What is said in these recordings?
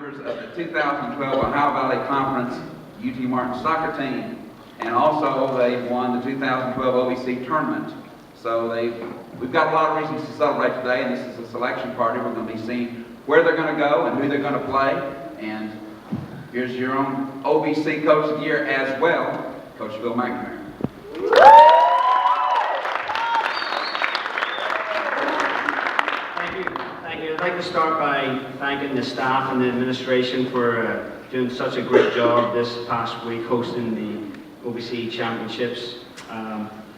members of the 2012 Ohio Valley Conference UT Martin soccer team, and also they won the 2012 OVC tournament. So we've got a lot of reasons to celebrate today, and this is a selection party. We're going to be seeing where they're going to go and who they're going to play. And here's your own OVC Coach of the Year as well, Coach Bill McNamara. Thank you. I'd like to start by thanking the staff and the administration for doing such a great job this past week hosting the OVC Championships.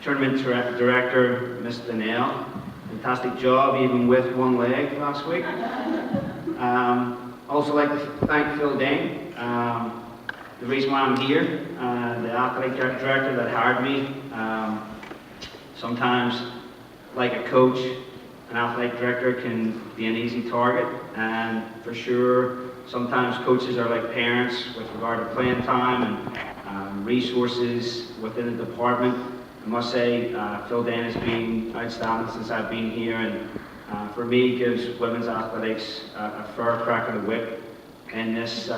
Tournament Director, Ms. Donnell, fantastic job even with one leg last week. Also like to thank Phil Dane, the reason why I'm here, the athletic director that hired me. Sometimes, like a coach, an athletic director can be an easy target, and for sure, sometimes coaches are like parents with regard to playing time and resources within the department. I must say, Phil Dane has been outstanding since I've been here, and for me, gives women's athletics a fair crack of the whip in this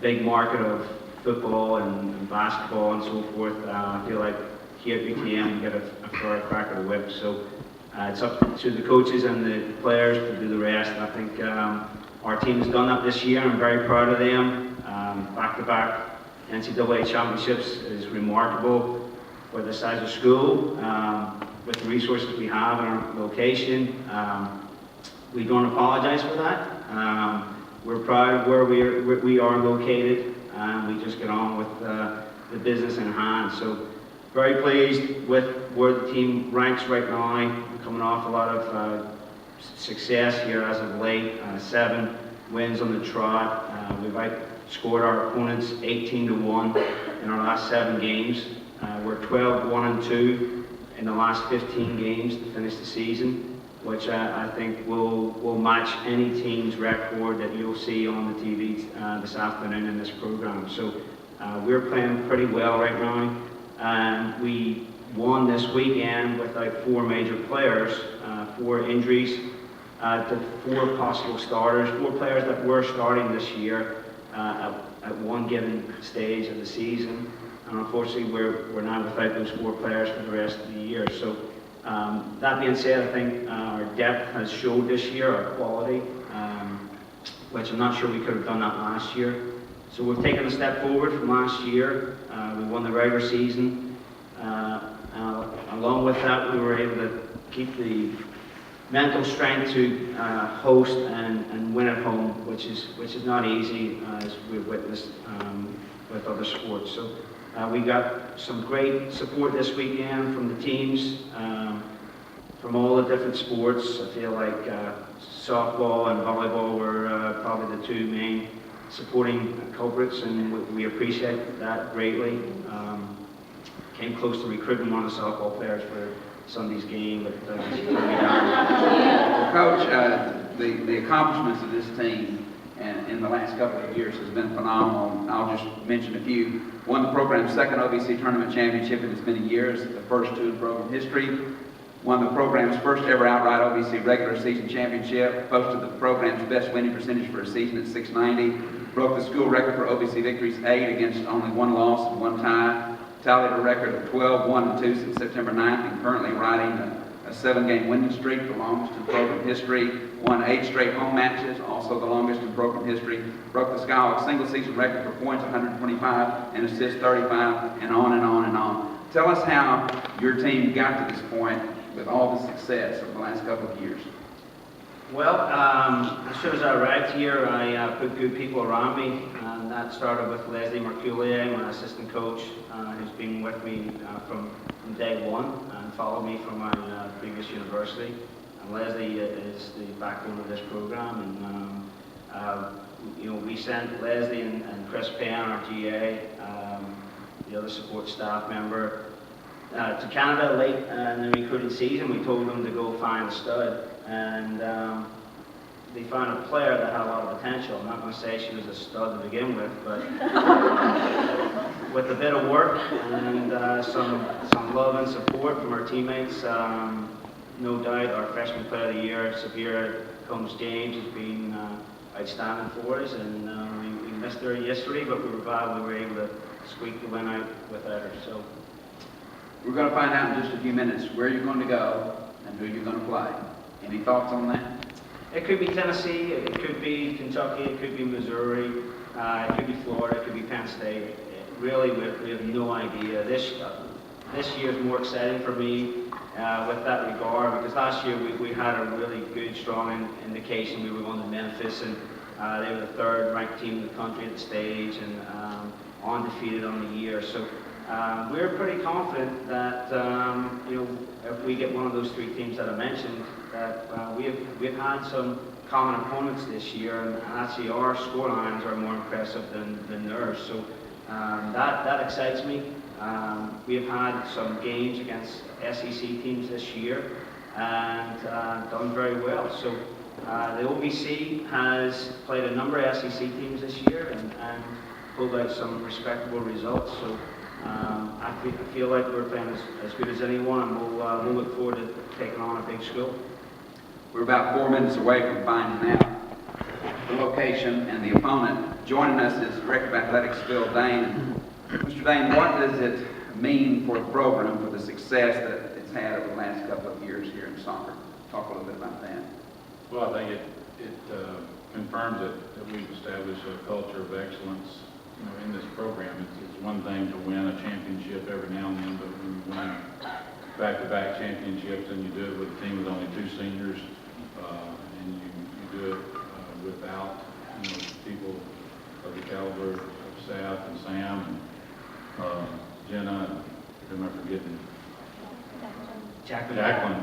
big market of football and basketball and so forth. I feel like here at UTM we get a fair crack of the whip. So it's up to the coaches and the players to do the rest. And I think our team has done that this year. I'm very proud of them. Back-to-back NCAA championships is remarkable for the size of school, with the resources we have in our location. We don't apologize for that. We're proud of where we are located, and we just get on with the business in hand. So very pleased with where the team ranks right now, coming off a lot of success here as of late. 7 wins on the trot. We've outscored our opponents 18-1 in our last 7 games. We're 12-1-2 in the last 15 games to finish the season, which I think will match any team's record that you'll see on the TV this afternoon in this program. So we're playing pretty well right now, and we won this weekend without 4 major players, 4 injuries to 4 possible starters, 4 players that were starting this year at one given stage of the season. And unfortunately, we're now without those 4 players for the rest of the year. So that being said, I think our depth has showed this year, our quality, which I'm not sure we could have done that last year. So we've taken a step forward from last year. We won the regular season. Along with that, we were able to keep the mental strength to host and win at home, which is not easy, as we've witnessed with other sports. So we got some great support this weekend from the teams, from all the different sports. I feel like softball and volleyball were probably the 2 main supporting culprits, and we appreciate that greatly. Came close to recruiting one of the softball players for Sunday's game, but she turned me down. Coach, the accomplishments of this team and in the last couple of years has been phenomenal. I'll just mention a few. Won the program's 2nd OVC tournament championship in as many years, the first 2 in program history. Won the program's first ever outright OVC regular season championship. Posted the program's best winning percentage for a season at .690. Broke the school record for OVC victories, 8 against only 1 loss and 1 tie. Tallied a record of 12-1-2 since September 9th, and currently riding a 7-game winning streak, the longest in program history. Won 8 straight home matches, also the longest in program history. Broke the Skyhawks single season record for points, 125, and assists, 35, and on and on and on. Tell us how your team got to this point with all the success over the last couple of years. Well, as soon as I arrived here, I put good people around me, and that started with Leslie Merculier, my assistant coach, who's been with me from day one and followed me from my previous university. And Leslie is the backbone of this program, and we sent Leslie and Chris Penn, our GA, the other support staff member, to Canada late in the recruiting season. We told them to go find a stud, and they found a player that had a lot of potential. I'm not going to say she was a stud to begin with, but with a bit of work and some love and support from our teammates, no doubt our freshman player of the year, Severe Combs James, has been outstanding for us, and we missed her yesterday, but we were glad we were able to squeak the win out without her. So We're going to find out in just a few minutes where you're going to go and who you're going to play. Any thoughts on that? it could be Tennessee, it could be Kentucky, it could be Missouri, it could be Florida, it could be Penn State. Really, we have no idea. This year is more exciting for me with that regard, because last year we had a really good, strong indication we were going to Memphis, and they were the third-ranked team in the country at the stage, and undefeated on the year. So we're pretty confident that if we get one of those three teams that I mentioned, that we've had some common opponents this year, and actually our score lines are more impressive than theirs. So that excites me. We've had some games against SEC teams this year and done very well. So the OVC has played a number of SEC teams this year and pulled out some respectable results. So I feel like we're playing as good as anyone, and we'll look forward to taking on a big school. We're about 4 minutes away from finding out the location and the opponent. Joining us is Director of Athletics, Phil Dane. Mr. Dane, what does it mean for the program, for the success that it's had over the last couple of years here in soccer? Talk a little bit about that. Well, I think it confirms that we've established a culture of excellence, in this program. It's one thing to win a championship every now and then, but when you win back-to-back championships and you do it with a team with only 2 seniors, and you do it without people of the caliber of Seth and Sam and Jenna, and who am I forgetting? Jacqueline.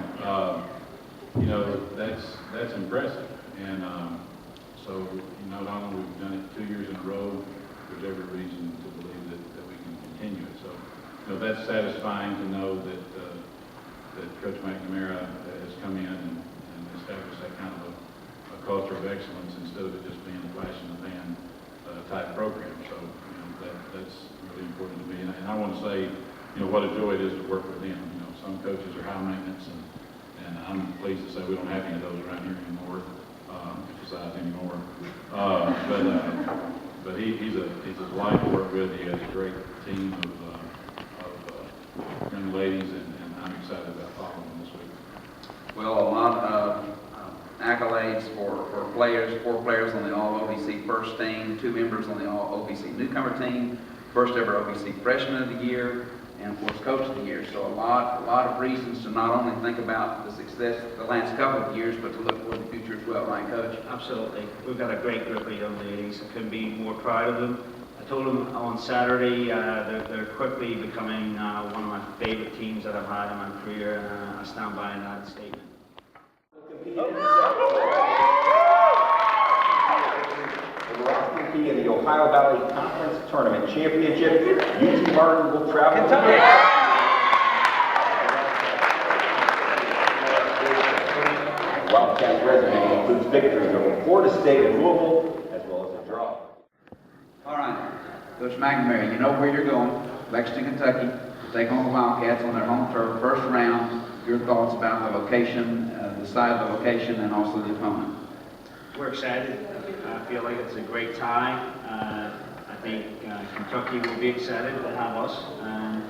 That's impressive. And so not only we've done it 2 years in a row, there's every reason to believe that we can continue it. So that's satisfying to know that Coach McNamara has come in and established that kind of a culture of excellence instead of it just being a flash in the pan type program. So that's really important to me. And I want to say, what a joy it is to work with them. Some coaches are high maintenance, and I'm pleased to say we don't have any of those around here anymore, emphasize anymore. But he's a delight to work with. He has a great team of young ladies, and I'm excited about following them this week. Well, a lot of accolades for players, 4 players on the All-OVC first team, 2 members on the All-OVC newcomer team, first ever OVC freshman of the year, and of course coach of the year. So a lot of reasons to not only think about the success the last couple of years, but to look for the future as well, right, Coach? Absolutely. We've got a great group of young ladies. I couldn't be more proud of them. I told them on Saturday they're quickly becoming one of my favorite teams that I've had in my career, and I stand by that statement. In the Ohio Valley Conference Tournament Championship, UT Martin will travel to Wildcats' resume includes victories over Florida State and Louisville, as well as a draw. All right, Coach McNamara, you know where you're going, Lexington, Kentucky, to take on the Wildcats on their home turf, first round. Your thoughts about the location, the side of the location, and also the opponent? We're excited. I feel like it's a great tie. I think Kentucky will be excited to have us, and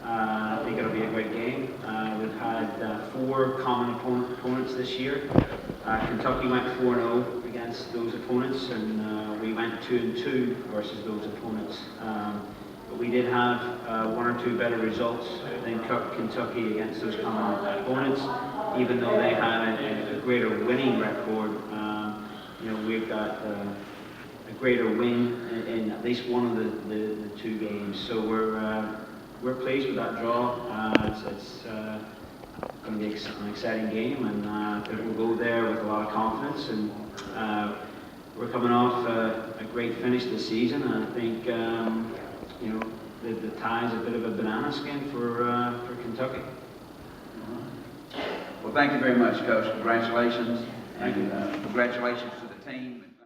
I think it'll be a great game. We've had 4 common opponents this year. Kentucky went 4-0 against those opponents, and we went 2-2 versus those opponents. But we did have 1 or 2 better results than Kentucky against those common opponents, even though they had a greater winning record. We've got a greater win in at least one of the 2 games. So we're pleased with that draw. It's going to be an exciting game, and we'll go there with a lot of confidence. And we're coming off a great finish this season, and I think the tie is a bit of a banana skin for Kentucky. Well, thank you very much, Coach. Congratulations. Thank you. Congratulations to the team.